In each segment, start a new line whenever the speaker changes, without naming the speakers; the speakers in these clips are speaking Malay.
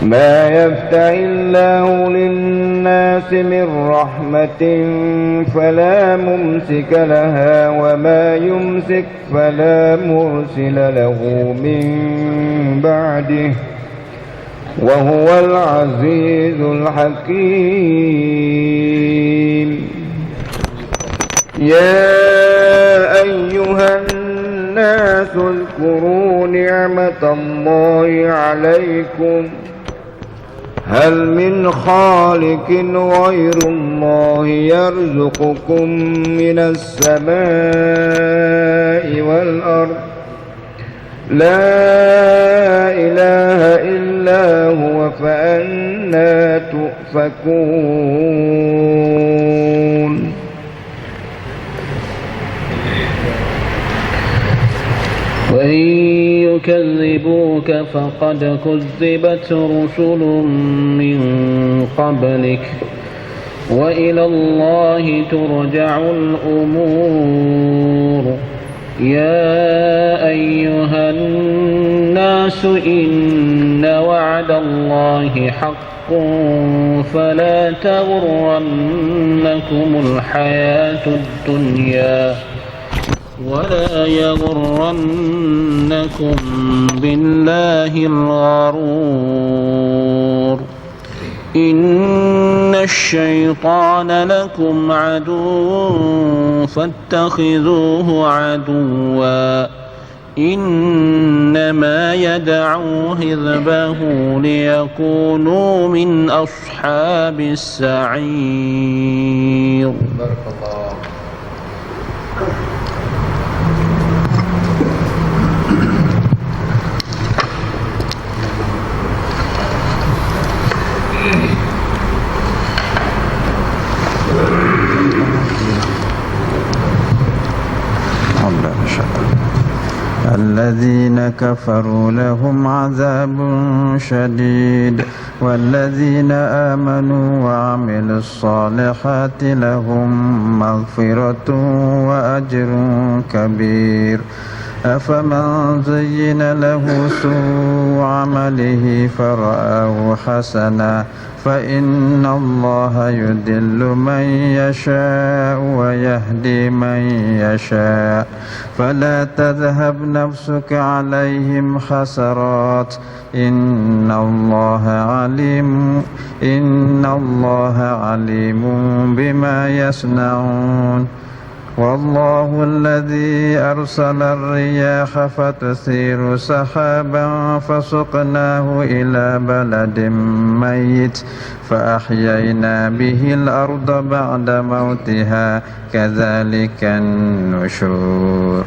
ما يفتح الله للناس من رحمة فلا ممسك لها وما يمسك فلا مرسل له من بعده وهو العزيز الحكيم. يا أيها الناس اذكروا نعمة الله عليكم هل من خالق غير الله يرزقكم من السماء والأرض لا إله إلا هو فأنى تؤفكون.
وإن يكذبوك فقد كذبت رسل من قبلك وإلى الله ترجع الأمور. يا أيها الناس إن وعد الله حق فلا تغرنكم الحياة الدنيا ولا يغرنكم بالله الغرور. إن الشيطان لكم عدو فاتخذوه عدوا إنما يدعو حزبه ليكونوا من أصحاب السعير. بارك الله.
الذين كفروا لهم عذاب شديد والذين آمنوا وعملوا الصالحات لهم مغفرة وأجر كبير. أفمن زين له سوء عمله فرآه حسنا فإن الله يضل من يشاء ويهدي من يشاء فلا تذهب نفسك عليهم حسرات إن الله عليم بما يصنعون. والله الذي أرسل الرياح فتثير سحابا فسقناه إلى بلد ميت فأحيينا به الأرض بعد موتها كذلك النشور.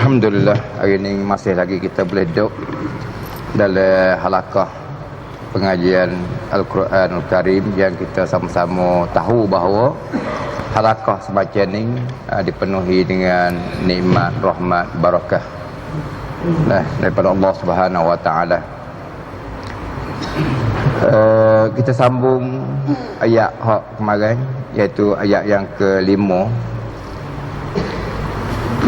Alhamdulillah, hari ini masih lagi kita boleh duduk dalam halaqah pengajian Al-Quranul Karim yang kita sama-sama tahu bahawa halaqah semacam ini dipenuhi dengan nikmat, rahmat, barakah daripada Allah Subhanahu Wa Taala. Kita sambung ayat kemarin, iaitu ayat yang ke-5.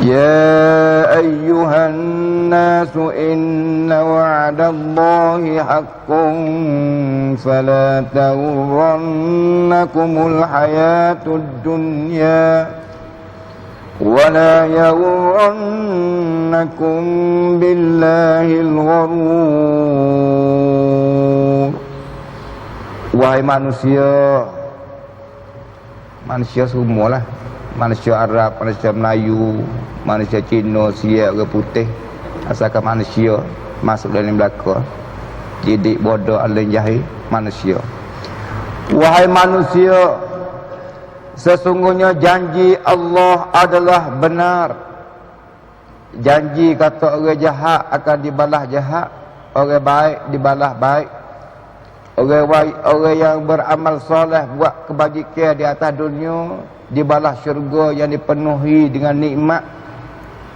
يا أيها الناس إن وعد الله حق فلا تغرنكم الحياة الدنيا ولا يغرنكم بالله الغرور. Wahai manusia semualah, manusia Arab, manusia Melayu, manusia Cina, Siak, orang putih, asalkan manusia masuk dalam belaka, didik, bodoh, alim, jahil, manusia. Wahai manusia, sesungguhnya janji Allah adalah benar. Janji kata orang jahat akan dibalas jahat, orang baik dibalas baik. Orang yang beramal soleh buat kebajikan di atas dunia dibalas syurga yang dipenuhi dengan nikmat.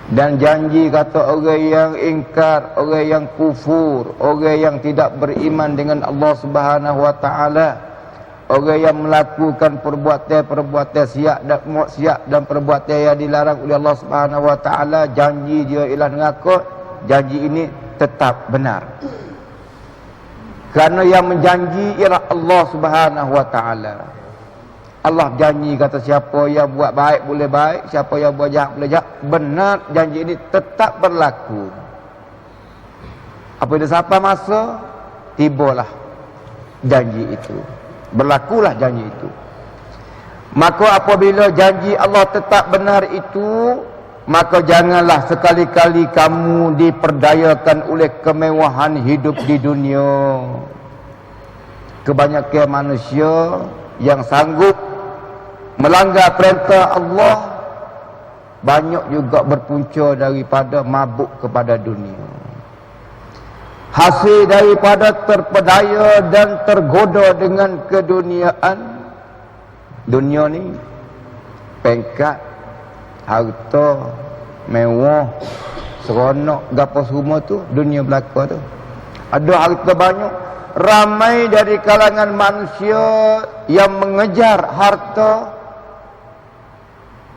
Dan janji kata orang yang ingkar, orang yang kufur, orang yang tidak beriman dengan Allah Subhanahu Wa Taala, orang yang melakukan perbuatan siap dan perbuatan yang dilarang oleh Allah Subhanahu wa taala, janji dia ialah neraka, janji ini tetap benar. Kerana yang menjanji ialah Allah Subhanahu wa taala. Allah janji kata siapa yang buat baik boleh baik, siapa yang buat jahat boleh jahat. Benar, janji ini tetap berlaku. Apabila sampai masa, tibalah janji itu. Berlakulah janji itu. Maka apabila janji Allah tetap benar itu, maka janganlah sekali-kali kamu diperdayakan oleh kemewahan hidup di dunia. Kebanyakan manusia yang sanggup melanggar perintah Allah banyak juga berpunca daripada mabuk kepada dunia. Hasil daripada terpedaya dan tergoda dengan keduniaan. Dunia ni pengkat, harta, mewah, seronok, gapo semua tu dunia belaka tu. Ada harta banyak. Ramai dari kalangan manusia yang mengejar harta,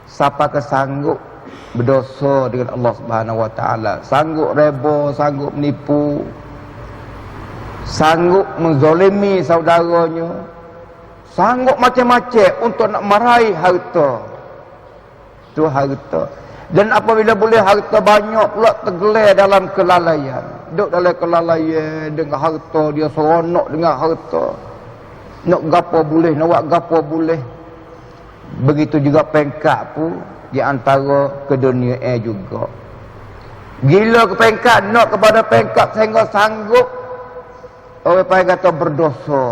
siapa kesanggup berdosa dengan Allah Subhanahu wa taala, sanggup reba, sanggup menipu, sanggup menzalimi saudaranya, sanggup macam-macam untuk nak meraih harta. Tu harta. Dan apabila boleh harta banyak pula tergelar dalam kelalaian. Duduk dalam kelalaian dengan harta, dia seronok dengan harta. Nak gapo boleh, nak buat gapo boleh. Begitu juga pengkat pun di antara keduniaan juga. Gila ke pengkat, nak kepada pengkat sehingga sanggup orang panggil kata berdosa.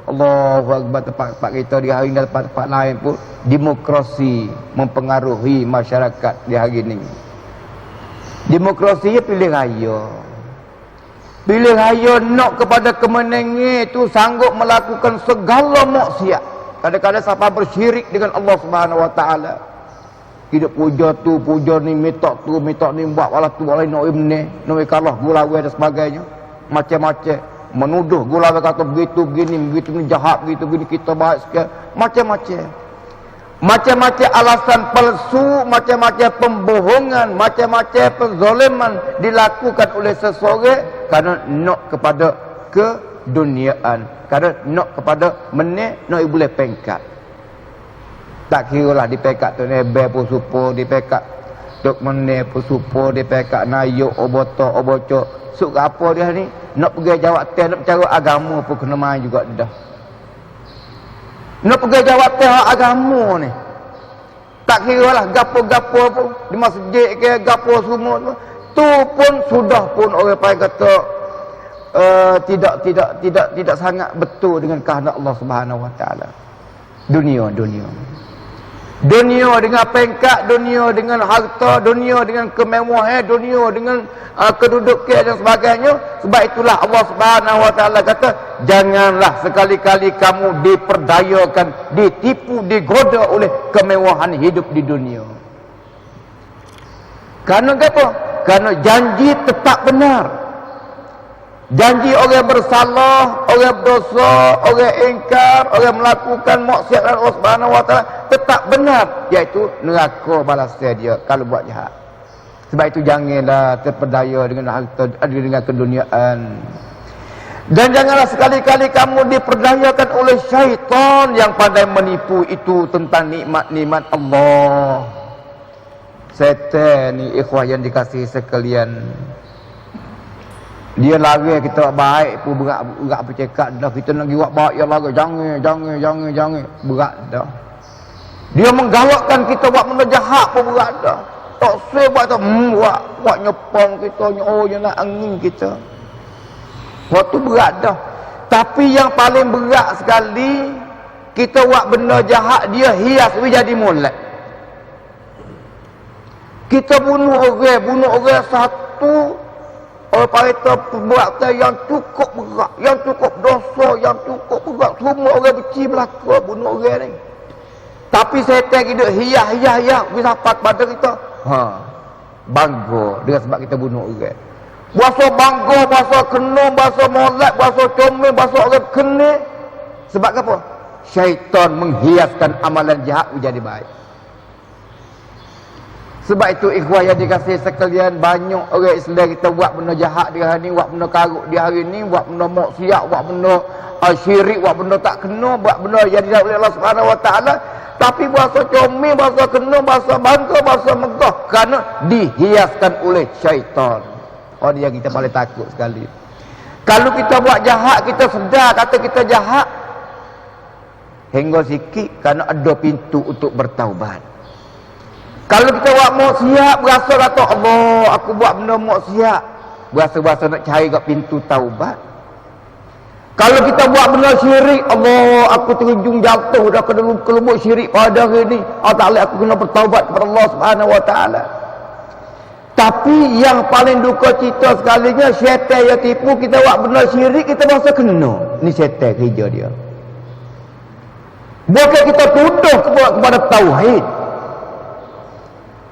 Allahu Akbar. Tempat-tempat kita di hari ini, tempat-tempat lain pun demokrasi mempengaruhi masyarakat di hari ini. Demokrasi pilih raya. Pilih raya nak kepada kemenangan itu sanggup melakukan segala maksiat. Kadang-kadang sampai bersyirik dengan Allah Subhanahu wa taala. Hidup puja tu, puja ni, minta tu, minta ni, buat wala tu, wala nak imne, nak kalah gulawai dan sebagainya. Macam-macam. Menuduh gulawai kata begitu, begini, begitu ni jahat, begitu, begini kita baik sekian. Macam-macam. Macam-macam alasan palsu, macam-macam pembohongan, macam-macam penzaliman dilakukan oleh seseorang kerana nak kepada keduniaan, kerana nak kepada menek, nak boleh pengkat. Tak kira lah di pengkat tu nebel pun supo, di pengkat tok menek pun supo, di pengkat nayuk obotok obocok. Suk apa dia ni? Nak pergi jawab teh, nak bercara agama pun kena main juga dah. Nak pergi jawab teh agama ni. Tak kira lah gapo-gapo pun di masjid ke gapo semua tu. Tu pun sudah pun orang panggil kata tidak sangat betul dengan kehendak Allah Subhanahu wa taala. Dunia dengan pengkat, dunia dengan harta, dunia dengan kemewahan, dunia dengan kedudukan dan sebagainya. Sebab itulah Allah Subhanahu wa taala kata, janganlah sekali-kali kamu diperdayakan, ditipu, digoda oleh kemewahan hidup di dunia. Kerana apa? Kerana janji tetap benar. Janji orang bersalah, orang berdosa, orang ingkar, orang melakukan maksiat Allah Subhanahu wa taala tetap benar, iaitu neraka balasan dia kalau buat jahat. Sebab itu janganlah terpedaya dengan harta, dengan keduniaan. Dan janganlah sekali-kali kamu diperdayakan oleh syaitan yang pandai menipu itu tentang nikmat-nikmat Allah. Setan ni ikhwah yang dikasihi sekalian, dia lari kita baik pun berat bercakap dah, kita nak buat baik yang lari jangan berat dah. Dia menggalakkan kita buat benda jahat pun berat dah. Tak saya buat tu buat nyepong kita, yang nak angin kita. Waktu berat dah. Tapi yang paling berat sekali, kita buat benda jahat dia hias jadi molek. Kita bunuh orang satu, orang parita perbuatan yang cukup berat, yang cukup dosa, yang cukup berat. Semua orang benci belaka bunuh orang ni. Tapi setan hidup hias bisa dapat pada kita. Bangga dengan sebab kita bunuh orang. Bahasa bangga, bahasa kena, bahasa molek, bahasa comel, bahasa orang kena. Sebab apa? syaitan menghiaskan amalan jahat menjadi baik. Sebab itu ikhwah yang dikasihi sekalian, banyak orang Islam kita buat benda jahat di hari ni, buat benda karuk di hari ni, buat benda maksiat, buat benda syirik, buat benda tak kena, buat benda yang dilakukan oleh Allah Subhanahu Wa Taala, tapi bahasa comel, bahasa kena, bahasa bangga, bahasa megah, kerana dihiaskan oleh syaitan. Oh, dia kita paling takut sekali. Kalau kita buat jahat, kita sedar kata kita jahat, hingga sikit kerana ada pintu untuk bertaubat. Kalau kita buat maksiat, berasa kata Allah, aku buat benda maksiat, berasa-berasa nak cari kat pintu taubat. Kalau kita buat benda syirik, Allah, aku terjun jatuh dah ke dalam kelubuk syirik pada hari ni, Allah Ta'ala, aku kena bertaubat kepada Allah Subhanahu Wa Ta'ala. Tapi yang paling duka cita sekalinya, syaitan yang tipu kita buat benda syirik, kita rasa kena. Ni syaitan kerja dia. Bukan kita tuduh kepada tauhid.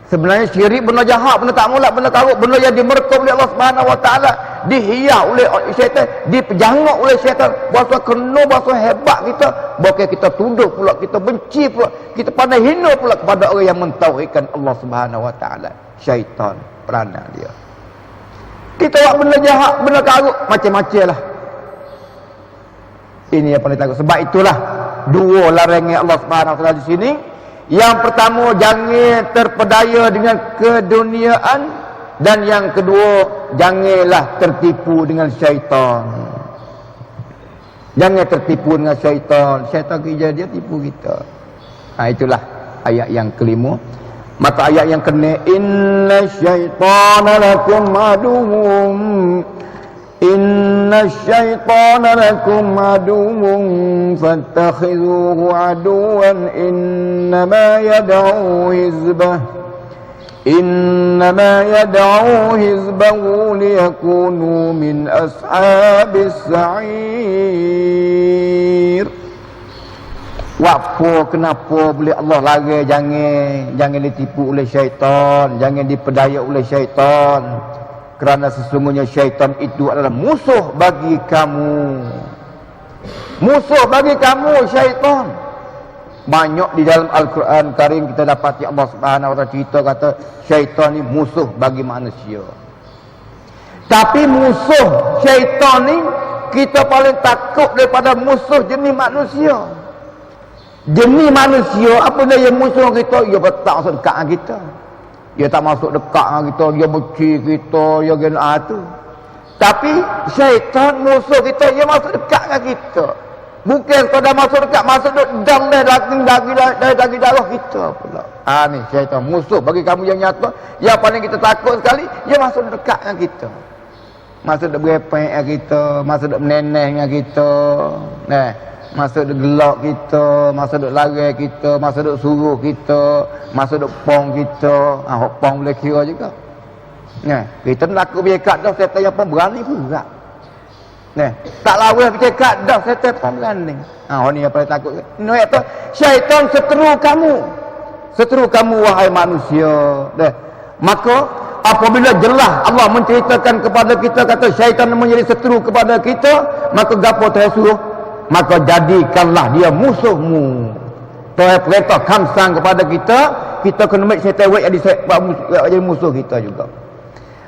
Sebenarnya syirik benda jahat, benda tak molek, benda karuk, benda yang dimerka oleh Allah Subhanahu Wa Taala, dihias oleh syaitan, dipejangok oleh syaitan, bahasa kena, bahasa hebat kita, bukan kita tuduh pula, kita benci pula, kita pandai hina pula kepada orang yang mentauhidkan Allah Subhanahu Wa Taala. Syaitan peranan dia. Kita buat benda jahat, benda karuk, macam-macam lah. Ini yang paling takut. Sebab itulah dua larangan Allah Subhanahu Wa Taala di sini. Yang pertama, jangan terpedaya dengan keduniaan, dan yang kedua, janganlah tertipu dengan syaitan. Jangan tertipu dengan syaitan. Syaitan kerja dia tipu kita. Itulah ayat yang kelima. Maka ayat yang kena, inna syaitana lakum aduwwum, inna syaitana lakum aduwwun fattakhidhuhu aduwwan, innama yad'u hizbahu liyakunu min ashabis sa'ir. Apa kenapa boleh Allah larang jangan ditipu oleh syaitan, jangan dipedaya oleh syaitan? Kerana sesungguhnya syaitan itu adalah musuh bagi kamu. Musuh bagi kamu syaitan. Banyak di dalam Al-Quran Karim kita dapati Allah Subhanahu Wa Taala cerita kata syaitan ni musuh bagi manusia. Tapi musuh syaitan ni kita paling takut daripada musuh jenis manusia. Jenis manusia apa dia musuh kita? Dia tak masuk dekat dengan kita. Dia tak masuk dekat dengan kita, dia benci kita, dia gena tu. Tapi syaitan musuh kita, dia masuk dekat dengan kita. Bukan sekadar masuk dekat, masuk dalam daging darah kita pula. Ni syaitan musuh bagi kamu yang nyata, yang paling kita takut sekali, dia masuk dekat dengan kita. Masuk dek berepek dengan kita, masuk dek meneneh dengan kita. Masuk dek gelak kita, masuk dek larang kita, masuk dek suruh kita, masuk dek pong kita. Hok pong boleh kira juga. Kita nak bercakap dah, setan yang pun berani pula. Tak lawan bercakap dah, setan pun berani. Ni yang paling takut. Syaitan seteru kamu. Seteru kamu wahai manusia. Maka apabila jelas Allah menceritakan kepada kita kata syaitan menjadi seteru kepada kita, maka gapo Tuhan suruh? Maka jadikanlah dia musuhmu. Tuhan perintah kamsang kepada kita, kita kena make syaitan jadi musuh kita juga.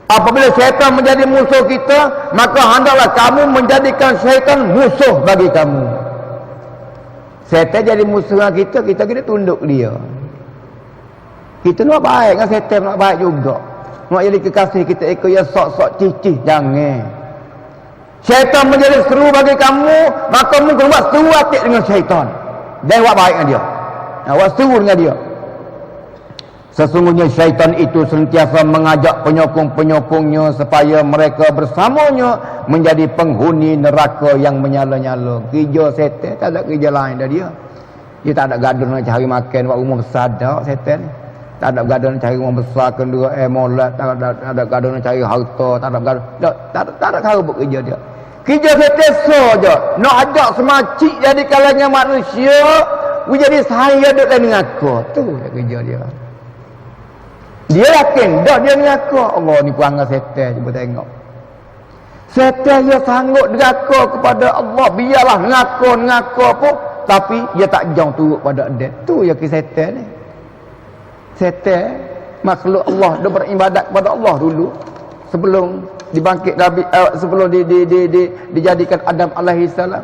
Apabila syaitan menjadi musuh kita, maka hendaklah kamu menjadikan syaitan musuh bagi kamu. Syaitan jadi musuh kita, kita kena tunduk dia. Kita nak baik dengan syaitan, nak baik juga. Nak jadi kekasih kita ikut yang sok-sok cicih, jangan. Syaitan menjadi seru bagi kamu, maka kamu kena buat seru hati dengan syaitan. Dan buat baik dengan dia. Buat seru dengan dia. Sesungguhnya syaitan itu sentiasa mengajak penyokong-penyokongnya supaya mereka bersamanya menjadi penghuni neraka yang menyala-nyala. Kerja syaitan, tak ada kerja lain dari dia. Dia tak ada gaduh nak cari makan, buat rumah besar dah syaitan. Tak ada gaduh nak cari rumah besar, kendura molat, tak ada gaduh nak cari harta, tak ada gaduh. Tak ada cara buat kerja dia. Kerja syaitan saja. Nak ajak semacik jadi kalangan manusia, jadi saya duduk dengan aku. Tu kerja dia. Dia yakin dah dia mengaku Allah ni perangai setan. Cuba tengok, setan dia sanggup deraka kepada Allah. Biarlah ngaku apa, tapi dia tak jauh turut pada dia. Tu yang setan ni. Setan makhluk Allah, dia beribadat kepada Allah dulu sebelum dibangkit Nabi, sebelum dijadikan Adam alaihi salam.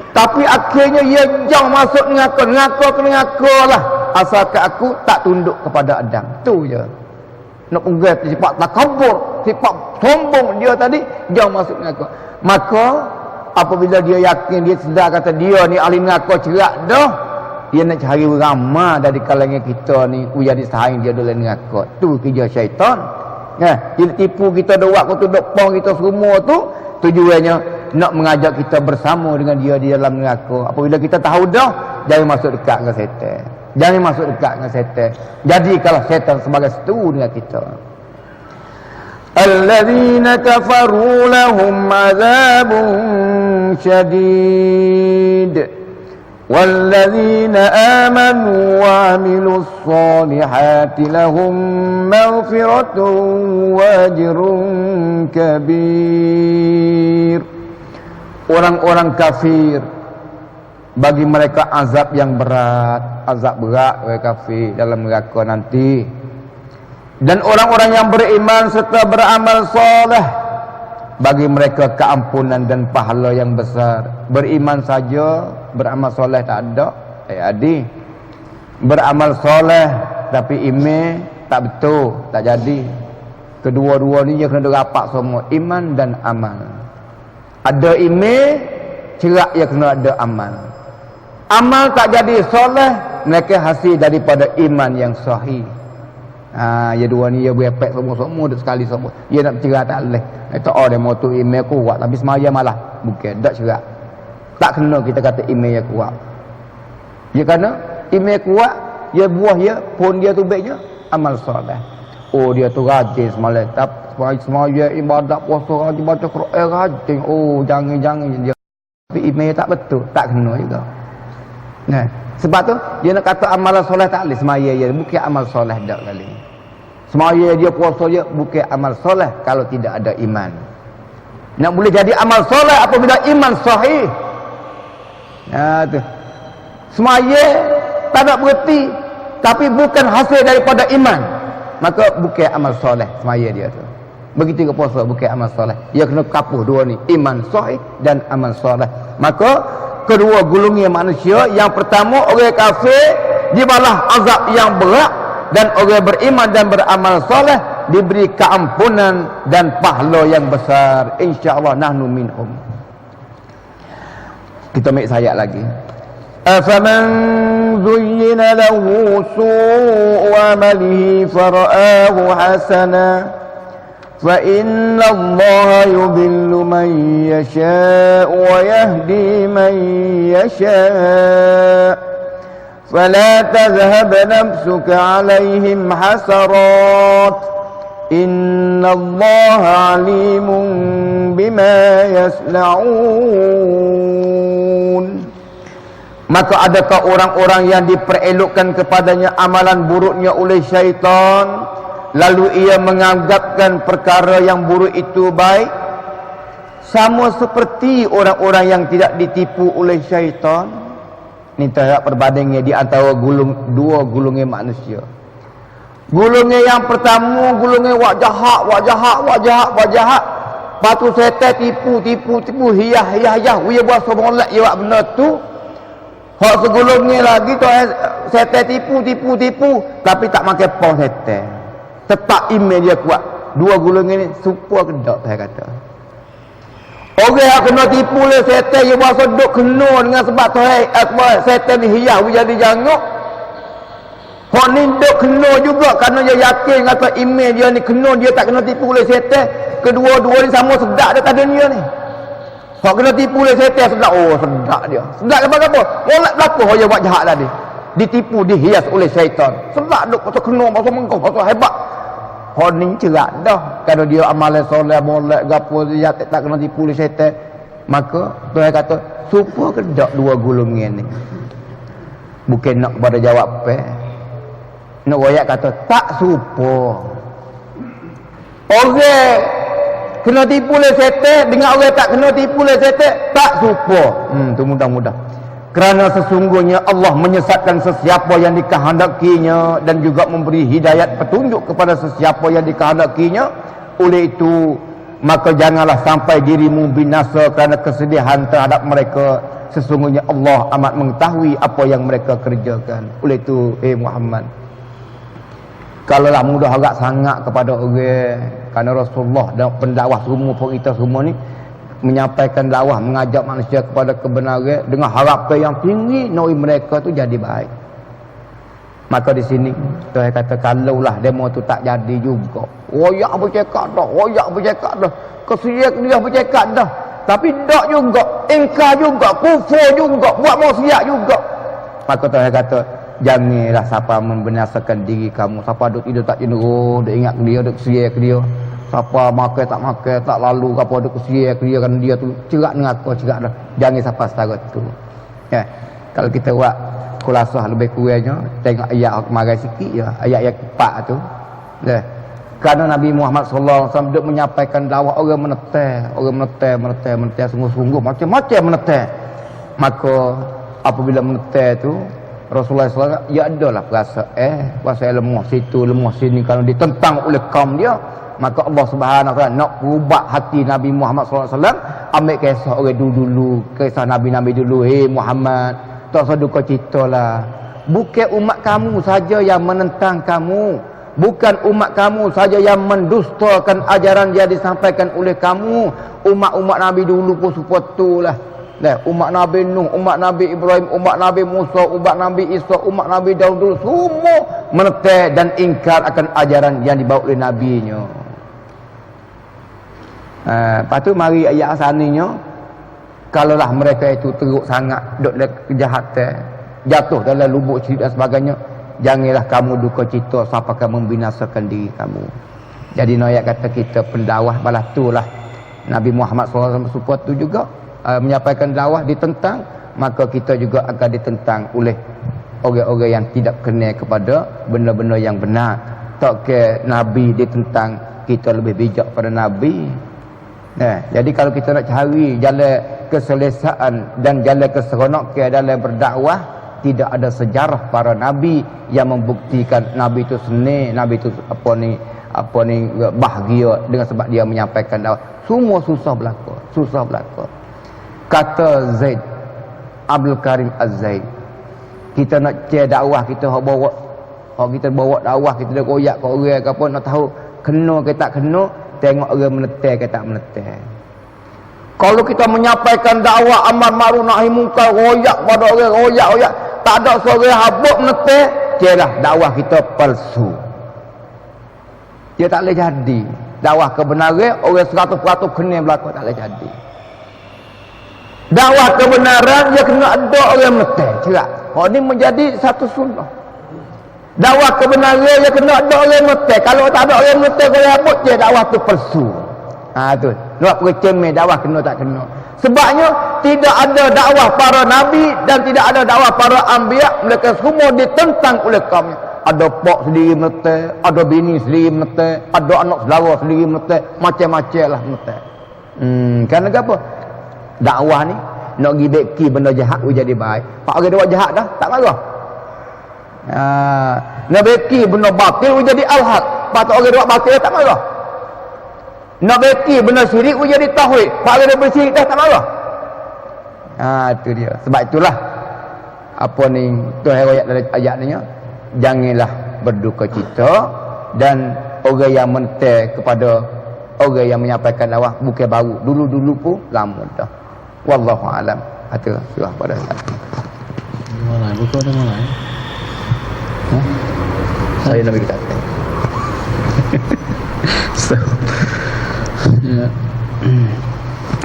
Tapi akhirnya ia jauh masuk ngaku lah. Asalkan aku tak tunduk kepada Adam. Tu je. Nak pegang sifat takabur, sifat sombong dia tadi, jauh masuk ngaku. Maka apabila dia yakin, dia sedar kata dia ni ahli ngaku cerak dah, dia nak cari ramah dari kalangan kita ni uya disaing dia dalam ngaku. Tu kerja syaitan. Dia tipu kita dok waktu dok pong kita semua tu, tujuannya nak mengajak kita bersama dengan dia di dalam neraka. Apabila kita tahu dah, jangan masuk dekat dengan setan. Jangan masuk dekat dengan setan. Jadi kalau setan sebagai seteru dengan kita. Alladzina kafaru lahum azabun syadid. Walladzina amanu wa amilus solihati lahum maghfiratun wa ajrun kabir. Orang-orang kafir, bagi mereka azab yang berat, orang kafir dalam neraka nanti. Dan orang-orang yang beriman serta beramal soleh, bagi mereka keampunan dan pahala yang besar. Beriman saja, beramal soleh tak ada, adik. Beramal soleh tapi iman tak betul, tak jadi. Kedua-dua ni dia kena rapat semua, iman dan amal. Ada iman, cerak ya kena ada amal. Amal tak jadi soleh, mereka hasil daripada iman yang sahih. Ya dua ni dia berepek semua-semua sekali semua. Dia nak bercerah tak boleh. Itu dia mau tu iman kuat tapi semaya malah bukan tak cerak. Tak kena kita kata iman yang kuat. Ya kerana iman kuat, dia buah dia pun dia tu baiknya amal soleh. Oh dia tu rajin semalam, semaya ibadat puasa rajin baca Quran rajin. Oh jangan dia. Tapi iman tak betul, tak kena juga. Nah, sebab tu dia nak kata amalan soleh tak boleh, semaya dia bukan amal soleh dak kali. Semaya dia puasa dia bukan amal soleh kalau tidak ada iman. Nak boleh jadi amal soleh apabila iman sahih. Tu. Semaya tak nak berhenti tapi bukan hasil daripada iman. Maka bukan amal soleh semaya dia tu. Begitu ke puasa bukan amal soleh. Dia kena kapuh dua ni, iman sahih dan amal soleh. Maka kedua golongan manusia, yang pertama orang kafir dibalah azab yang berat, dan orang beriman dan beramal soleh diberi keampunan dan pahala yang besar. Insya-Allah nahnu minhum. Kita ambil ayat lagi. Afaman zuyyina lahu su'u amalihi fara'ahu hasana fa inna Allaha yudhillu man yasha'u wa yahdi man yasha' fala tadhhab nafsuka 'alayhim hasarat inna Allaha 'alimun bima yasna'un. Maka adakah orang-orang yang diperelokkan kepadanya amalan buruknya oleh syaitan, lalu ia menganggapkan perkara yang buruk itu baik? Sama seperti orang-orang yang tidak ditipu oleh syaitan. Ini terhadap perbandingnya di antara dua golongan manusia. Golongan yang pertama, golongan wak jahat. Lepas tu setan tipu, hiyah. Dia buat semolak, dia buat benda tu. Hak segolongnya lagi tu setan tipu, tapi tak makan pon setan. Tetap iman dia kuat. Dua golongan ni serupa ke tak saya kata. Orang yang kena tipu oleh setan, dia buat seduk kena dengan sebab tu setan ni hiyah jadi janguk. Hak ni duk kena juga kerana dia yakin kata iman dia ni kena, dia tak kena tipu oleh setan. Kedua-dua ni sama sedap dekat dunia ni. Hak kena tipu oleh setan sedap. Oh sedap dia. Sedap apa? Molek berapa dia buat jahat tadi. Ditipu, dihias oleh syaitan. Sedap duk pasal kena, pasal mengkau, pasal hebat. Hak ni cerak dah. Kalau dia amalan soleh, molek gapo dia tak kena tipu oleh syaitan. Maka Tuhan kata, serupa ke tak dua golongan ni? Bukan nak pada jawab apa. Nak royak kata tak serupa. Orang kena tipu oleh setan dengan orang tak kena tipu oleh setan tak serupa. Tu mudah-mudah. Kerana sesungguhnya Allah menyesatkan sesiapa yang dikehendakinya dan juga memberi hidayat petunjuk kepada sesiapa yang dikehendakinya. Oleh itu maka janganlah sampai dirimu binasa kerana kesedihan terhadap mereka. Sesungguhnya Allah amat mengetahui apa yang mereka kerjakan. Oleh itu Muhammad, kalaulah mudah agak sangat kepada orang, kerana Rasulullah dan pendakwah semua pun kita semua ni menyampaikan dakwah, mengajak manusia kepada kebenaran dengan harapan yang tinggi noi mereka tu jadi baik. Maka di sini Tuhan kata kalaulah demo tu tak jadi juga, royak bercakap dah, kesiak dia bercakap dah, tapi tak juga, ingkar juga, kufur juga, buat maksiat juga, maka Tuhan kata janganlah siapa membinasakan diri kamu. Siapa duk tidur tak cenderung, duk ingat dia, duk kesiak dia, siapa makan tak lalu apa duk kesiak dia kan dia tu cerak dengan aku, cerak dah. Jangan siapa setara tu. Ya. Kalau kita buat kulasah lebih kurangnya, tengok ayat kemarin sikit je, ayat yang 4 tu. Ya. Kerana Nabi Muhammad sallallahu alaihi wasallam duk menyampaikan dakwah, orang menetai sungguh-sungguh, macam-macam menetai. Maka apabila menetai tu Rasulullah SAW, ya adalah perasaan lemah situ, lemah sini, kalau ditentang oleh kaum dia. Maka Allah Subhanahu Wa Taala nak ubah hati Nabi Muhammad SAW, ambil kisah orang dulu, kisah Nabi-Nabi dulu. Muhammad, tak usah duka cita lah. Bukan umat kamu saja yang menentang kamu, bukan umat kamu saja yang mendustakan ajaran yang disampaikan oleh kamu. Umat-umat Nabi dulu pun sepertulah. Umat Nabi Nuh, umat Nabi Ibrahim, umat Nabi Musa, umat Nabi Isa, umat Nabi Daud dulu semua menetai dan ingkar akan ajaran yang dibawa oleh nabinya. Lepas tu mari ayat asaninya, kalaulah mereka itu teruk sangat duk dalam kejahatan, jatuh dalam lubuk syirik dan sebagainya, janganlah kamu duka cita siapa akan membinasakan diri kamu. Jadi ayat kata kita pendakwah balas itulah Nabi Muhammad SAW support tu juga menyampaikan dakwah ditentang, maka kita juga akan ditentang oleh orang-orang yang tidak kenal kepada benda-benda yang benar. Tak ke Nabi ditentang, kita lebih bijak pada Nabi. Jadi kalau kita nak cari jalan keselesaan dan jalan keseronokan dalam berdakwah, tidak ada sejarah para Nabi yang membuktikan Nabi itu seni, Nabi itu apa ni bahagia dengan sebab dia menyampaikan dakwah. Semua susah belaka. Kata Zaid Abdul Karim Az-Zaid, kita nak share dakwah kita bawa dakwah kita dah koyak ke orang ke apa, nak tahu kena ke tak kena, tengok orang menetai ke tak menetai. Kalau kita menyampaikan dakwah amar ma'ruf nahi munkar, royak pada orang, royak tak ada seorang habuk menetai, celah dakwah kita palsu. Dia tak boleh jadi. Dakwah kebenaran orang 100% kena berlaku, tak boleh jadi. Dakwah kebenaran dia kena ada orang menetai, cerak. Ini menjadi satu sunnah. Dakwah kebenaran dia kena ada orang menetai. Kalau tak ada orang menetai, kalau habuk je dakwah tu palsu. Tu. Nak percemeh dakwah kena tak kena. Sebabnya tidak ada dakwah para nabi dan tidak ada dakwah para anbiya, mereka semua ditentang oleh kaumnya. Ada pak sendiri menetai, ada bini sendiri menetai, ada anak saudara sendiri menetai, macam-macam lah menetai. Kerana apa? Dakwah ni nak pergi beki benda jahat jadi baik. Pak orang buat jahat dah tak marah. Nak beki benda batil jadi al-haq. Pak orang buat batil tak marah. Nak beki benda syirik jadi tauhid. Pak orang bersyirik dah tak marah. Itu dia. Sebab itulah apa ni Tuhan ayat dalam ayat ni, janganlah berduka cita dan orang yang mentai kepada orang yang menyampaikan dakwah bukan baru, dulu-dulu pun lama dah. Wallahu alam. Itu surah pada saat ini.
Mulai buku dah mulai.
Saya nak kita.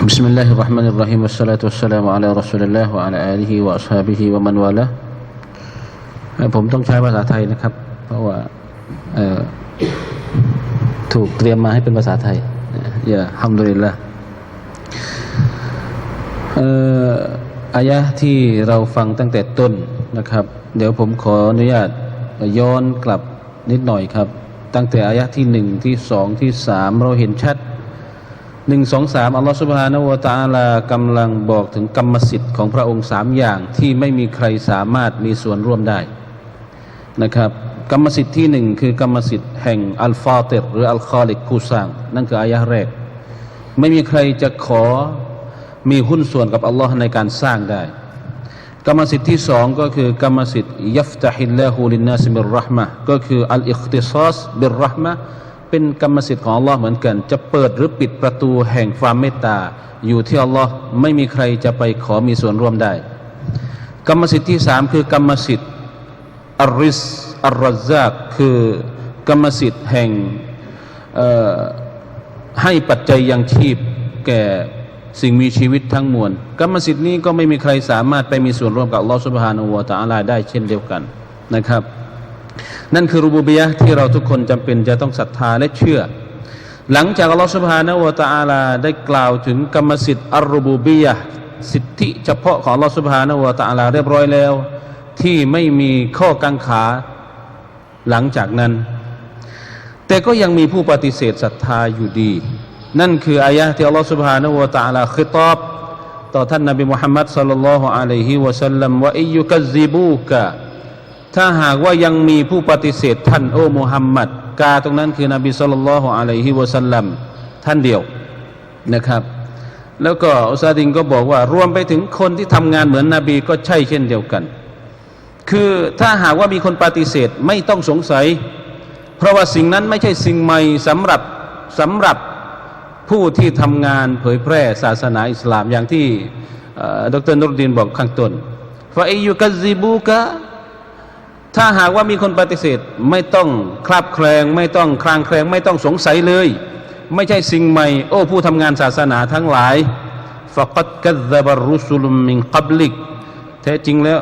Bismillahirrahmanirrahim. Wassalatu wassalamu ala Rasulillah wa ala alihi wa ashabihi wa man wala. ผมต้องใช้ภาษาไทยนะครับเพราะว่าถูกเตรียมมาให้เป็นภาษาไทยอย่าฮัมดุลิลละห์อายะห์ที่เราฟังตั้งแต่ต้นนะครับเดี๋ยวผมขออนุญาตย้อนกลับนิดหน่อยครับตั้งแต่อายะห์ที่1ที่2ที่3เราเห็นชัด 1 2 3อัลลอฮฺซุบฮานะฮูวะตะอาลากำลังบอกถึงกรรมสิทธิ์ของพระองค์3อย่างที่ไม่มีใครสามารถมีส่วนร่วมได้นะครับกรรมสิทธิ์ที่1คือกรรมสิทธิ์แห่งอัลฟาติรหรืออัลคอลิกผู้สร้างนั่นคืออายะห์แรกไม่มีใครจะขอมีหุ้นส่วนกับอัลลอฮ์ในการสร้างได้กรรมสิทธิ์ที่2ก็คือกรรมสิทธิ์ยัฟตะฮิลลาฮูลินนาสบิรเราะห์มะฮ์ก็คืออัลอิคติซอสบิรเราะห์มะฮ์เป็นกรรมสิทธิ์ของอัลลอฮ์เหมือนกันจะเปิดหรือปิดประตูแห่งความเมตตาอยู่ที่อัลลอฮ์ไม่มีใครจะไปขอมีส่วนร่วมได้กรรมสิทธิ์ที่3คือกรรมสิทธิ์อัรริซอัรรัซซากคือกรรมสิทธิ์แห่งให้ปัจจัยยังชีพแก่สิ่งมีชีวิตทั้งมวลกรรมสิทธิ์นี้ก็ไม่มีใครสามารถไปมีส่วนร่วมกับอัลลอฮฺซุบฮานะฮูวะตะอาลาได้เช่นเดียวกันนะครับนั่นคือรุบูบิยะห์ที่เราทุกคนจำเป็นจะต้องศรัทธาและเชื่อหลังจากอัลลอฮฺซุบฮานะฮูวะตะอาลาได้กล่าวถึงกรรมสิทธิ์อัรรุบูบิยะห์สิทธิเฉพาะของอัลลอฮฺซุบฮานะฮูวะตะอาลาเรียบร้อยแล้วที่ไม่มีข้อกังขาหลังจากนั้นแต่ก็ยังมีผู้ปฏิเสธศรัทธาอยู่ดีนั่นคืออายะห์ที่อัลลอฮฺ سبحانه และ تعالى คิฏอบต่อท่านนบีมุฮัมมัดศ็อลลัลลอฮุอะลัยฮิวะซัลลัมว่าอิยุกัซซิบูกะถ้าหากว่ายังมีผู้ปฏิเสธท่านโอ้มุฮัมมัดกาตรงนั้นคือนบีศ็อลลัลลอฮุอะลัยฮิวะซัลลัมท่านเดียวนะครับแล้วก็อุสตาดินก็บอกว่ารวมไปถึงคนที่ทำงานเหมือนนบีก็ใช่เช่นเดียวกันคือถ้าหากว่ามีคนปฏิเสธไม่ต้องสงสัยเพราะว่าสิ่งนั้นไม่ใช่สิ่งใหม่สำหรับผู้ที่ทำงานเผยแพร่ศาสนาอิสลามอย่างที่ดร.นุรดีนบอกข้างต้นฟาอิยุกัซซิบูกะถ้าหากว่ามีคนปฏิเสธไม่ต้องคลาบแคลงไม่ต้องคลางแคลงไม่ต้องสงสัยเลยไม่ใช่สิ่งใหม่โอ้ผู้ทำงานศาสนาทั้งหลายฟะกัดกัซซะบัรรุสุลมินกับลิกแท้จริงแล้ว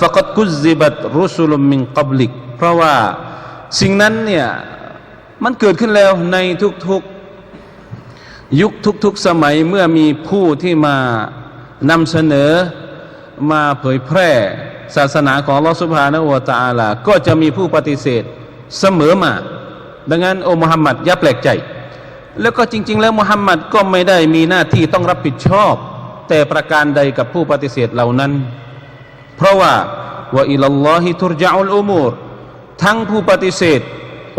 ฟะกัดกุซซิบัตรุสุลมินกับลิกเพราะว่าสิ่งนั้นเนี่ยมันเกิดขึ้นแล้วในทุกๆยุคทุกๆสมัยเมื่อมีผู้ที่มานำเสนอมาเผยแพร่ศาสนาของอัลลอฮฺซุบฮานะฮูวะตะอาลาก็จะมีผู้ปฏิเสธเสมอมาดังนั้นโอ้มุฮัมมัดอย่าแปลกใจแล้วก็จริงๆแล้วมุฮัมมัดก็ไม่ได้มีหน้าที่ต้องรับผิดชอบแต่ประการใดกับผู้ปฏิเสธเหล่านั้นเพราะว่าวะอิลัลลอฮิตุรญะอุลอุมูรทั้งผู้ปฏิเสธ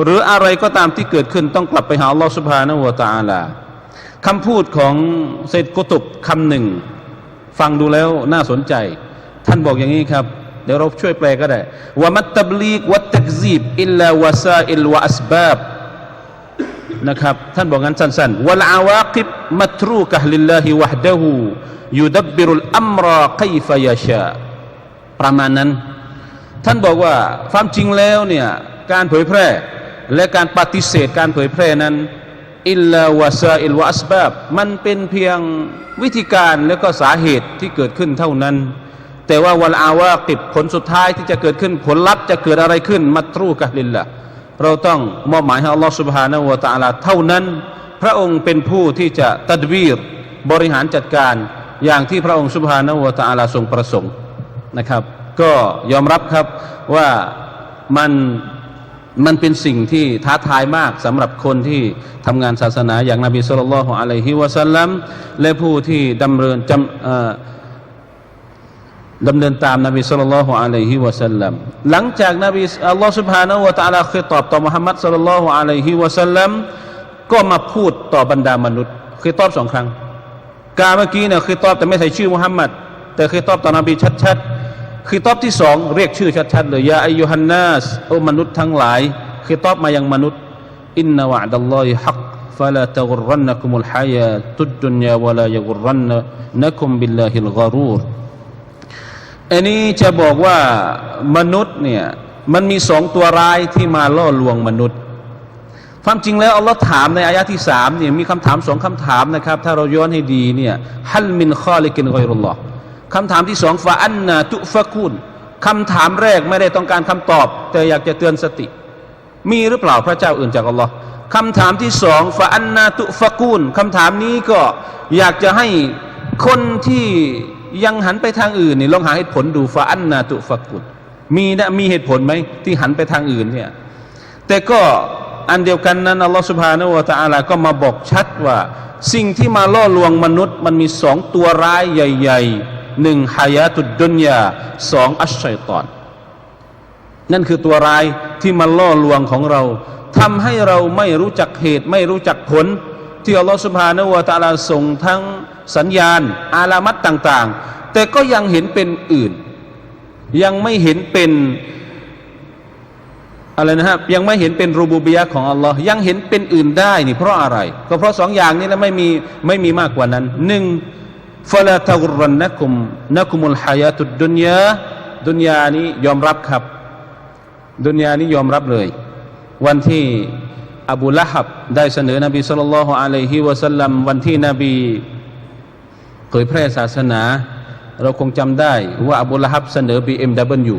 หรืออะไรก็ตามที่เกิดขึ้นต้องกลับไปหาอัลลอฮฺซุบฮานะฮูวะตะอาลาคำพูดของเซดกุตุบคำหนึ่งฟังดูแล้วน่าสนใจท่านบอกอย่างนี้ครับเดี๋ยวเราช่วยแปลก็ได้วะมัตตับลีกวัตตักซีบอิลลาวะซาอิลวะอัสบาบนะครับท่านบอกงั้นสั้นๆวัลอาวากิบมัตรูกะฮ์ลิลลาฮิวะฮดะฮูยุดับบิรุลอัมรอกัยฟะยะชาประมาณนั้นท่านบอกว่าความจริงแล้วเนี่ยการเผยแพร่และการปฏิเสธการเผยแพร่นั้นอิลลาวะซาอิลวะอัสบาบมันเป็นเพียงวิธีการและก็สาเหตุที่เกิดขึ้นเท่านั้นแต่ว่าวัลอาวากิบผลสุดท้ายที่จะเกิดขึ้นผลลัพธ์จะเกิดอะไรขึ้นมัตรูกะฮ์ลิลละเราต้องมอบหมายให้อัลลอฮฺซุบฮานะฮูวะตะอาลาเท่านั้นพระองค์เป็นผู้ที่จะตัดวีรบริหารจัดการอย่างที่พระองค์ซุบฮานะฮูวะตะอาลาทรงประสงค์นะครับก็ยอมรับครับว่ามันเป็นสิ่งที่ท้าทายมากสำหรับคนที่ทำงานศาสนาอย่างนบีศ็อลลัลลอฮุอะลัยฮิวะซัลลัมและผู้ที่ดำเนินตามนบีศ็อลลัลลอฮุอะลัยฮิวะซัลลัมหลังจากนบีอัลลอฮฺซุบฮานะฮูวะตะอาลาคิฏอบต่อมุฮัมมัดศ็อลลัลลอฮุอะลัยฮิวะซัลลัมก็มาพูดต่อบรรดามนุษย์คิฏอบ2ครั้งการเมื่อกี้เนี่ยคิฏอบแต่ไม่ใส่ชื่อมุฮัมมัดแต่คิฏอบต่อนบีชัดๆคิฏอบที่2เรียกชื่อชัดๆเลยยาอัยยูฮันนัสโอ้มนุษย์ทั้งหลายคิฏอบมายังมนุษย์อินนะวะดัลลอฮิฮักฟะลาตะกุรรันนะกุมุลฮายาตุดดุนยาวะลายะกุรรันนะกุมบิลลาฮิลฆอรูรอันนี้จะบอกว่ามนุษย์เนี่ยมันมี2ตัวร้ายที่มาล่อลวงมนุษย์ความจริงแล้วอัลลอฮ์ถามในอายะที่3เนี่ยมีคำถาม2คำถามนะครับถ้าเราย้อนให้ดีเนี่ยฮัลมินคอลิกินฆอยรุลลอฮ์คำถามที่2ฟาอันนาตุฟะกุนคำถามแรกไม่ได้ต้องการคำตอบแต่อยากจะเตือนสติมีหรือเปล่าพระเจ้าอื่นจากอัลลอฮ์คำถามที่2ฟาอันนาตุฟะกุนคำถามนี้ก็อยากจะให้คนที่ยังหันไปทางอื่นนี่ลองหาเหตุผลดูฟาอันนาตุฟะกุนมีเหตุผลไหมที่หันไปทางอื่นเนี่ยแต่ก็ อันเดียวกันนั้นอัลลอฮฺซุบฮานะฮูวะตะอาลาก็มาบอกชัดว่าสิ่งที่มาล่อลวงมนุษย์มันมีสองตัวร้ายใหญ่ๆหนึ่งฮายาตุดดุนยาสองอัชชัยฏอนนั่นคือตัวร้ายที่มาล่อลวงของเราทำให้เราไม่รู้จักเหตุไม่รู้จักผลที่อัลลอฮฺซุบฮานะฮูวะตะอาลาส่งทั้งสัญญาณอาลามัตต่างๆแต่ก็ยังเห็นเป็นอื่นยังไม่เห็นเป็นอะไรนะครับยังไม่เห็นเป็นรูบูบิยะห์ของอัลลอฮ์ยังเห็นเป็นอื่นได้นี่เพราะอะไรก็เพราะสองอย่างนี้แล้วไม่มีมากกว่านั้นหนึ่งฟะลาตะกุรรันนะกุมุลฮายาตุดดุนยานี้ยอมรับครับดุนยานี้ยอมรับเลยวันที่อบูละฮับได้เสนอนบีศ็อลลัลลอฮุอะลัยฮิวะซัลลัมวันที่นบีเผยแพร่ศาสนาเราคงจำได้ว่าอบูละฮับเสนอ BMW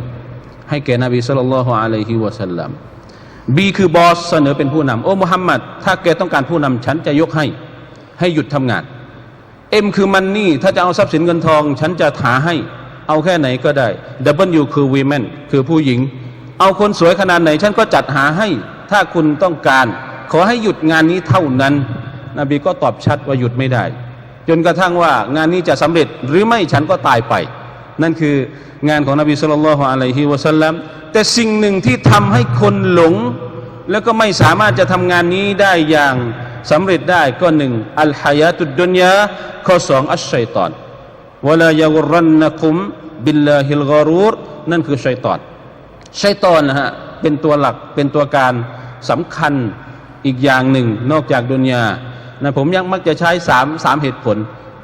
ให้แก่นบีศ็อลลัลลอฮุอะลัยฮิวะซัลลัม B คือบอสเสนอเป็นผู้นำโอ้มุฮัมมัดถ้าแกต้องการผู้นำฉันจะยกให้หยุดทำงาน M คือมันนี่ถ้าจะเอาทรัพย์สินเงินทองฉันจะหาให้เอาแค่ไหนก็ได้ W คือ women คือผู้หญิงเอาคนสวยขนาดไหนฉันก็จัดหาให้ถ้าคุณต้องการขอให้หยุดงานนี้เท่านั้นนบีก็ตอบชัดว่าหยุดไม่ได้จนกระทั่งว่างานนี้จะสำเร็จหรือไม่ฉันก็ตายไปนั่นคืองานของนบีศ็อลลัลลอฮุอะลัยฮิวะซัลลัมแต่สิ่งหนึ่งที่ทำให้คนหลงแล้วก็ไม่สามารถจะทำงานนี้ได้อย่างสำเร็จได้ก็หนึ่งอัลฮายาตุดดุนยาข้อสองอัชชัยฏอนวะลายะกุรรันนะกุมบิลลาฮิลกอรูรนั่นคือชัยฏอนนะฮะเป็นตัวหลักเป็นตัวการสำคัญอีกอย่างหนึ่งนอกจากดุนยานะผมยังมักจะใช้สามเหตุผล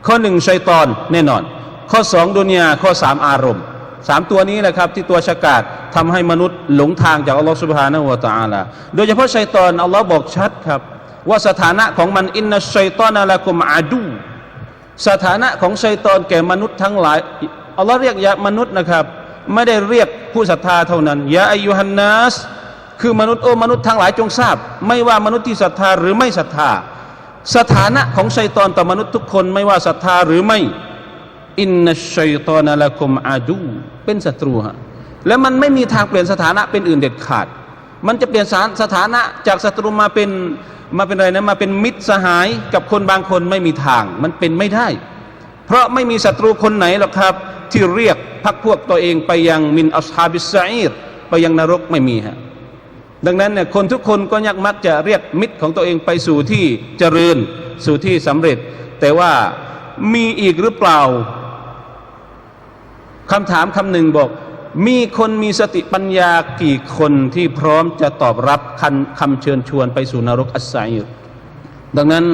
ข้อหนึ่งชัยฏอนแน่นอนข้อสองดุนยาข้อสามอารมณ์สามตัวนี้แหละครับที่ตัวฉกาจทำให้มนุษย์หลงทางจากอัลลอฮฺซุบฮานะฮูวะตะอาลาโดยเฉพาะชัยฏอนอัลลอฮ์บอกชัดครับว่าสถานะของมันอินนัชชัยฏอนะละกุมอาดูสถานะของชัยฏอนแก่มนุษย์ทั้งหลายอัลลอฮ์เรียกยะมนุษย์นะครับไม่ได้เรียกผู้ศรัทธาเท่านั้นยาอายุฮันนัสคือมนุษย์โอ้มนุษย์ทั้งหลายจงทราบไม่ว่ามนุษย์ที่ศรัทธาหรือไม่ศรัทธาสถานะของชัยฏอนต่อมนุษย์ทุกคนไม่ว่าศรัทธาหรือไม่อินนัชชัยฏอนะละกุมอาดูเป็นศัตรูฮะและมันไม่มีทางเปลี่ยนสถานะเป็นอื่นเด็ดขาดมันจะเปลี่ยนสถานะจากศัตรูมาเป็นอะไรนะมาเป็นมิตรสหายกับคนบางคนไม่มีทางมันเป็นไม่ได้เพราะไม่มีศัตรูคนไหนหรอกครับที่เรียกพรรคพวกตัวเองไปยังมินอัศฮาบิสซะอีรไปยังนรกไม่มีฮะดังนั้นเนี่ยคนทุกคนก็มักจะเรียกมิตรของตัวเองไปสู่ที่เจริญสู่ที่สำเร็จแต่ว่ามีอีกหรือเปล่าคำถามคำหนึ่งบอกมีคนมีสติปัญญากี่คนที่พร้อมจะตอบรับคำเชิญชวนไปสู่นรกอัสซะอีรดังนั้น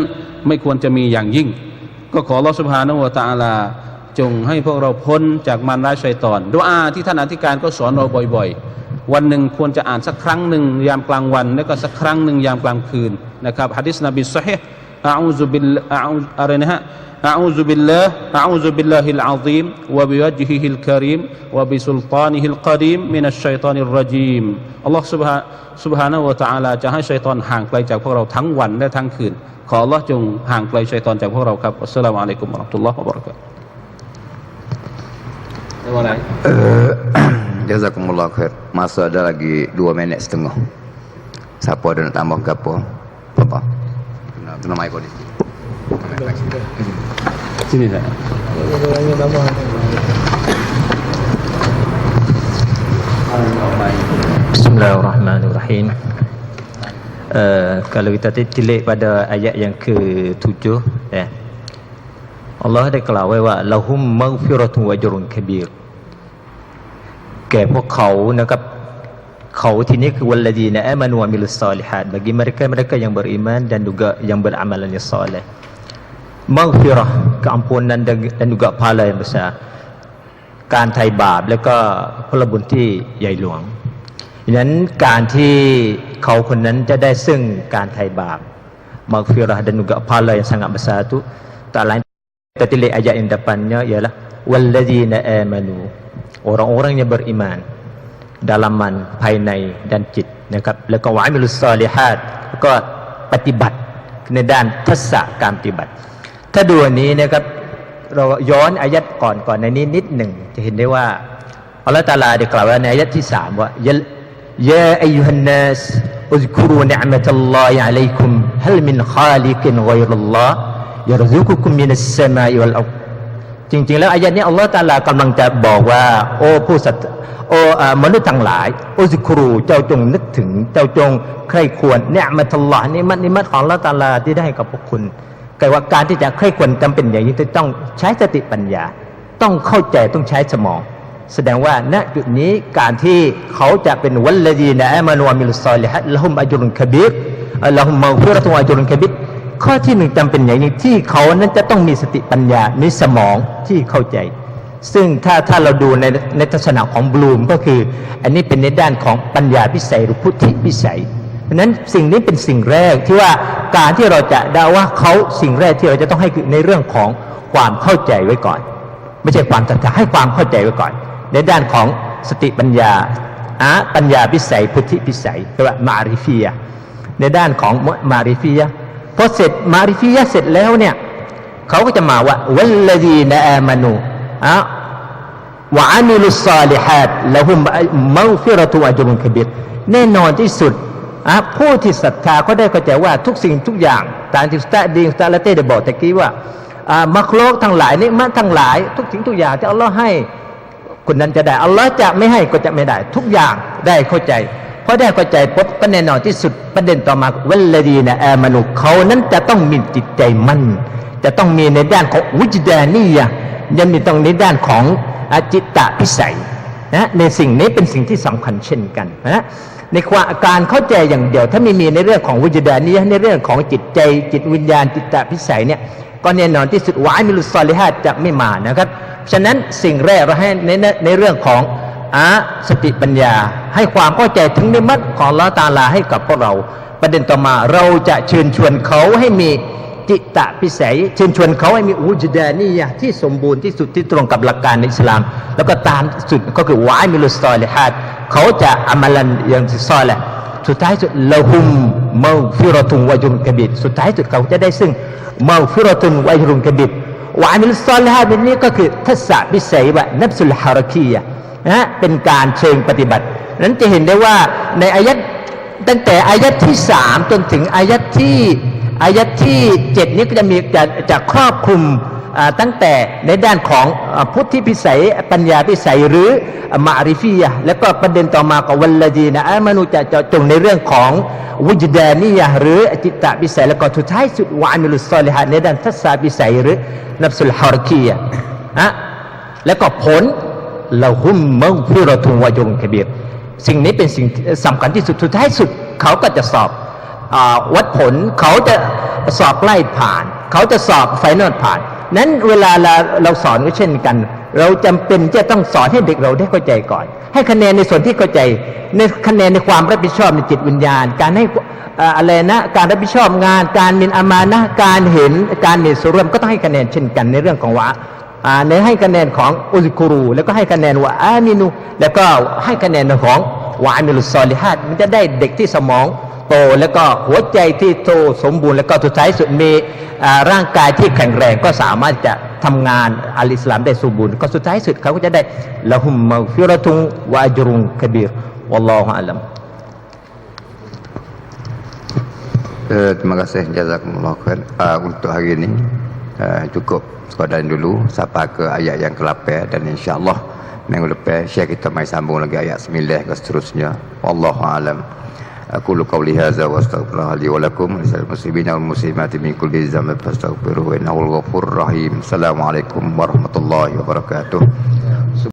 ไม่ควรจะมีอย่างยิ่งก็ขออัลเลาะห์ซุบฮานะฮูวะตะอาลาจงให้พวกเราพ้นจากมารร้ายชัยฏอนดุอาที่ท่านอธิการก็สอนเราบ่อยๆวันหนึ่งควรจะอ่านสักครั้งหนึ่งยามกลางวันแล้วก็สักครั้งหนึ่งยามกลางคืนนะครับหะดีษนบีซอฮีฮ์อะอูซุบิลอะไรนะฮะأعوذ بالله العظيم وبوجهه الكريم وبسلطانه القديم من الشيطان الرجيم อัลลอฮฺسبحانه และ تعالى จะให้ชัยฏอนห่างไกลจากพวกเราทั้งวันและทั้งคืนขออัลลอฮฺจงห่างไกลชัยฏอนจากพวกเราครับอัสสลามุอะลัยกุมวะเราะห์มะตุลลอฮ์วะบะเราะกาตุฮ์
Jazakumullah khair. Masa ada lagi 2 minit setengah. Siapa ada nak tambah ke apa? Apa? Kena mic kau ni.
Sini saya.
Bismillahirrahmanirrahim. Kalau kita tilik pada ayat yang ke-7 ya. Allahได้กล่าวไว้ว่าละหุมมัฆฟิเราะตุวะอัจรุนกะบีรแก่พวกเขานะครับเขาที่นี้คือวัลลดีนะอามานูวะมิลุสซอลิฮาต bagi mereka yang beriman dan juga yang beramalan yang soleh maghfirah keampunan dan juga pahala yang besar การไถ่บาปแล้วก็ผลบุญที่ใหญ่หลวงดังนั้นการที่เขาคนนั้นจะได้ซึ่งการไถ่บาป maghfirah dan juga pahala yang sangat besar itu tak lain kita tilik ayat yang depannya ialah walladzina amanu orang-orang yang beriman dalaman ภายในด้านจิตนะครับแล้วก็วะอามิลุสซอลิฮาตแล้วก็ปฏิบัติในด้านทักษะการปฏิบัติถ้าดูอันนี้นะครับเราย้อนอายัดก่อนในนี้นิดหนึ่งจะเห็นได้ว่าอัลเลาะห์ตะอาลาได้กล่าวไว้ในอายัดที่3ว่ายาอัยยูฮันนัส اذكروا نعمة الله عليكم هل من خالق غير الله يرزقكم من السماء والأرض จริงๆแล้วอายะนี้อัลลอฮฺตะอาลากำลังจะบอกว่าโอ้ผู้ศรัทธามนุษย์ทั้งหลายอุซกุรูเจ้าจงนึกถึงเจ้าจงใคร่ควรเนือมัตลลอฮ์นิมัตของอัลลอฮฺตะอาลาที่ได้ให้กับพวกคุณแต่ว่าการที่จะใคร่ควรจำเป็นอย่างยิ่งต้องใช้สติปัญญาต้องเข้าใจต้องใช้สมองแสดงว่าณจุดนี้การที่เขาจะเป็นวัลลดีนะอามานูวะมิลุศอลิฮัตละฮุมอัจรุนกะบีรละฮุมมัฆฟิเราะตุวะอัจรุนกะบีรข้อที่หนึ่งจำเป็นอย่างยิ่งที่เขานั้นจะต้องมีสติปัญญามีสมองที่เข้าใจซึ่งถ้าเราดูในทัศนะของบลูมก็คืออันนี้เป็นในด้านของปัญญาพิสัยหรือพุทธิพิสัยเพราะนั้นสิ่งนี้เป็นสิ่งแรกที่ว่าการที่เราจะดาว่าเขาสิ่งแรกที่เราจะต้องให้คือในเรื่องของความเข้าใจไว้ก่อนไม่ใช่ความศรัทธาให้ความเข้าใจไว้ก่อนในด้านของสติปัญญาปัญญาพิสัยพุทธิพิสัยเรียกว่ามาริฟียะในด้านของมาริฟียะพอเสร็จมาริฟียะเสร็จแล้วเนี่ยเขาก็จะมาว่าวัลลดีนะอามานูวะอามิลุศอลิฮัตละฮุมมัฆฟิเราะตุวะอัจรุนกะบีรแน่นอนที่สุดผู้ที่ศรัทธาเขาได้เข้าใจว่าทุกสิ่งทุกอย่างตามที่อุสตาดีอุสตาละเต้ได้บอกตะกี้ว่ามักลุกทั้งหลายนิมะทั้งหลายทุกสิ่งทุกอย่างที่อัลลอฮ์ให้คนนั้นจะได้อัลลอฮ์จะไม่ให้ก็จะไม่ได้ทุกอย่างได้เข้าใจเพราะได้เข้าใจปุ๊บก็แน่นอนที่สุดประเด็นต่อมาวัลลดีนะอามานูเขานั้นจะต้องมีจิตใจมั่นจะต้องมีในด้านของวิจดานียะยังมีต้องในด้านของจิตตะพิสัยนะในสิ่งนี้เป็นสิ่งที่สำคัญเช่นกันนะในการเข้าใจอย่างเดียวถ้าไม่มีในเรื่องของวิจดานียะในเรื่องของจิตใจจิตวิญญาณจิตตะพิสัยเนี่ยก็แน่นอนที่สุดวะอามิลุศอลิฮัตจะไม่มานะครับฉะนั้นสิ่งแรกเราให้ในเรื่องของสติปัญญาให้ความเข้าใจถึงนิมัตของอัลเลาะห์ตะอาลาให้กับพวกเราประเด็นต่อมาเราจะเชิญชวนเขาให้มีจิตตะพิสัยเชิญชวนเขาให้มีอุจดานียะที่สมบูรณ์ที่สุดที่ตรงกับหลักการในอิสลามแล้วก็ตามสุดก็คือวะอามิลุศอลิฮัตเขาจะอามัลันอย่างซอลิฮ์สุดท้ายสุดละฮุมมัฆฟิเราะตุวะอัจรุนกะบีรสุดท้ายสุดเขาจะได้ซึ่งมัฆฟิเราะตุวะอัจรุนกะบีรวะอามิลุศอลิฮัตนี้ก็คือทัศนพิสัยว่านัฟซุลฮาระกียะเป็นการเชิงปฏิบัตินั้นจะเห็นได้ว่าในอายะห์ตั้งแต่อายะห์ที่3จนถึงอายะห์ที่7นี้ก็จะมีจะครอบคลุมตั้งแต่ในด้านของพุทธิพิสัยปัญญาพิสัยหรือมาริฟียะแล้วก็ประเด็นต่อมากับวัลลดีนะอามานูจะเจาะจงในเรื่องของวิจดานียะหรือจิตตะพิสัยแล้วก็สุดท้ายสุดวะอามิลุศอลิฮัตในด้านทัศนพิสัยหรือนัฟซุลฮาระกียะแล้วก็ผลละฮุมมัฆฟิเราะตุวะอัจรุนกะบีรสิ่งนี้เป็นสิ่งสำคัญที่สุดสุดท้ายสุดเขาก็จะสอบวัดผลเขาจะสอบไล่ผ่านเขาจะสอบไฟนอลผ่านนั้นเวลาเราสอนก็เช่นกันเราจำเป็นจะต้องสอนให้เด็กเราได้เข้าใจก่อนให้คะแนนในส่วนที่เข้าใจในคะแนนในความรับผิดชอบในจิตวิญญาณการให้อะไรนะการรับผิดชอบงานการมีอามานะห์การเห็นการมีส่วนร่วมก็ต้องให้คะแนนเช่นกันในเรื่องของในให้คะแนนของอุซกุรูแล้วก็ให้คะแนนวะอามินูแล้วก็ให้คะแนนของวะอามิลุศอลิฮัตมันจะได้เด็กที่สมองโตแล้วก็หัวใจที่โตสมบูรณ์แล้วก็สุดท้ายสุดมีร่างกายที่แข็งแรงก็สามารถจะทำงานอัลอิสลามได้สมบูรณ์ก็สุดท้ายสุดเขาก็จะได้ละฮุมมัฆฟิเราะตุวะอัจรุนกะบีรวัลลอฮุอาลัม
Terima kasih jazakumullah khair. Untuk hari ini cukup sekadar dulu sampai ke ayat yang ke-8 dan insyaallah minggu depan Syekh kita mai sambung lagi ayat 9 ke seterusnya. Wallahu alam. Aqulu qawli hadza wa astaghfirullah li wa lakum wa lisal muslimina wal muslimati min kulli dhanbin fastaghfiruhu innahu al-ghafurur rahim. Assalamualaikum warahmatullahi wabarakatuh.